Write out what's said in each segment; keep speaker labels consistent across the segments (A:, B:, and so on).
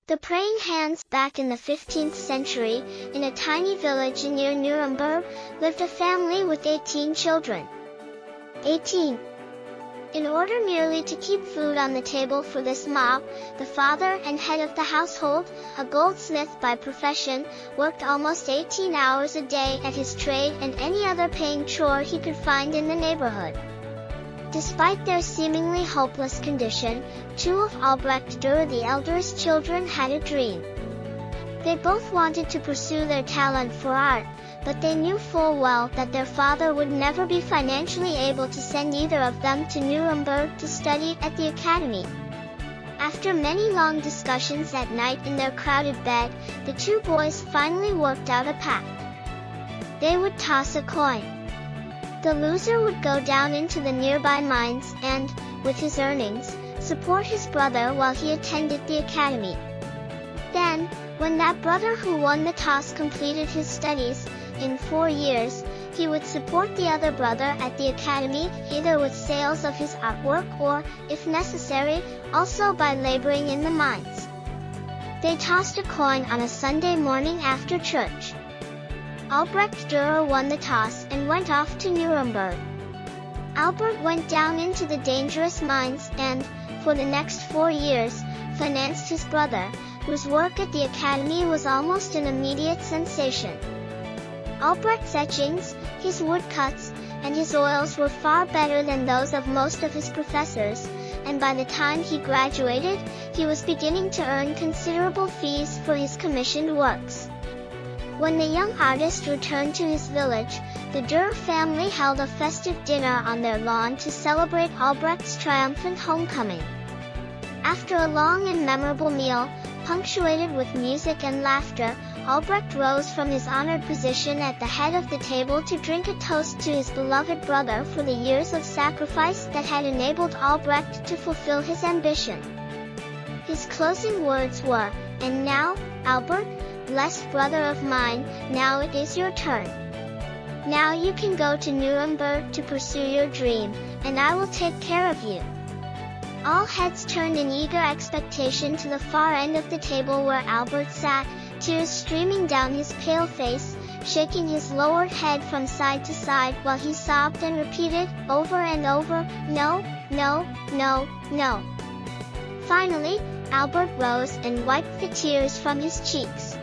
A: The praying hands. Back in the 15th century, in a tiny village near Nuremberg, lived a family with 18 children. 18. In order merely to keep food on the table for this mob, the father and head of the household, a goldsmith by profession, worked almost 18 hours a day at his trade and any other paying chore he could find in the neighborhood. Despite their seemingly hopeless condition, two of Albrecht Durer the elder's children had a dream. They both wanted to pursue their talent for art, but they knew full well that their father would never be financially able to send either of them to Nuremberg to study at the academy. After many long discussions at night in their crowded bed, the two boys finally worked out a pact. They would toss a coin. The loser would go down into the nearby mines and, with his earnings, support his brother while he attended the academy. Then, when that brother who won the toss completed his studies, in 4 years, he would support the other brother at the academy, either with sales of his artwork or, if necessary, also by laboring in the mines. They tossed a coin on a Sunday morning after church. Albrecht Durer won the toss and went off to Nuremberg. Albert went down into the dangerous mines and, for the next 4 years, financed his brother, whose work at the academy was almost an immediate sensation. Albrecht's etchings, his woodcuts, and his oils were far better than those of most of his professors, and by the time he graduated, he was beginning to earn considerable fees for his commissioned works. When the young artist returned to his village, the Durer family held a festive dinner on their lawn to celebrate Albrecht's triumphant homecoming. After a long and memorable meal, punctuated with music and laughter, Albrecht rose from his honored position at the head of the table to drink a toast to his beloved brother for the years of sacrifice that had enabled Albrecht to fulfill his ambition. His closing words were, "And now, Albert, blessed brother of mine, now it is your turn. Now you can go to Nuremberg to pursue your dream, and I will take care of you." All heads turned in eager expectation to the far end of the table where Albert sat, tears streaming down his pale face, shaking his lowered head from side to side while he sobbed and repeated, over and over, "No, no, no, no." Finally, Albert rose and wiped the tears from his cheeks.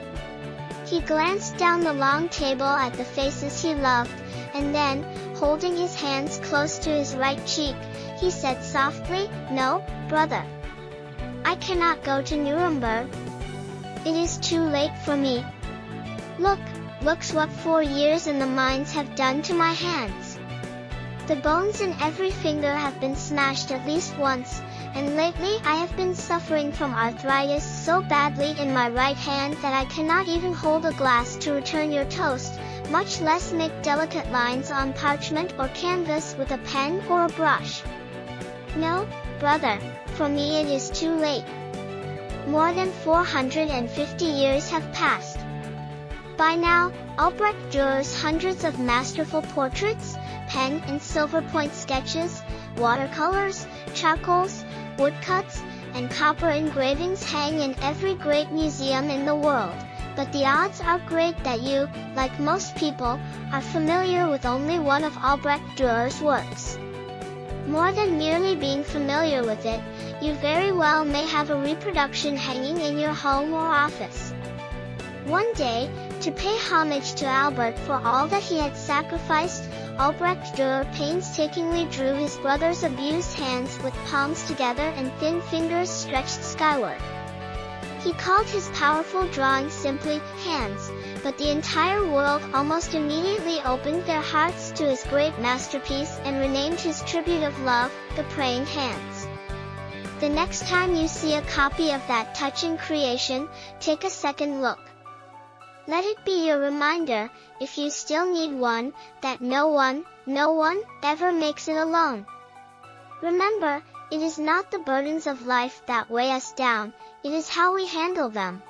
A: He glanced down the long table at the faces he loved, and then, holding his hands close to his right cheek, he said softly, "No, brother. I cannot go to Nuremberg. It is too late for me. Looks what 4 years in the mines have done to my hands. The bones in every finger have been smashed at least once, and lately I have been suffering from arthritis so badly in my right hand that I cannot even hold a glass to return your toast, much less make delicate lines on parchment or canvas with a pen or a brush. No, brother, for me it is too late. More than 450 years have passed. By now, Albrecht Durer's hundreds of masterful portraits, pen and silver point sketches, watercolors, charcoals, woodcuts, and copper engravings hang in every great museum in the world, but the odds are great that you, like most people, are familiar with only one of Albrecht Durer's works. More than merely being familiar with it, you very well may have a reproduction hanging in your home or office. One day, to pay homage to Albert for all that he had sacrificed, Albrecht Durer painstakingly drew his brother's abused hands with palms together and thin fingers stretched skyward. He called his powerful drawing simply "Hands," but the entire world almost immediately opened their hearts to his great masterpiece and renamed his tribute of love, "The Praying Hands." The next time you see a copy of that touching creation, take a second look. Let it be your reminder, if you still need one, that no one ever makes it alone. Remember, it is not the burdens of life that weigh us down, it is how we handle them.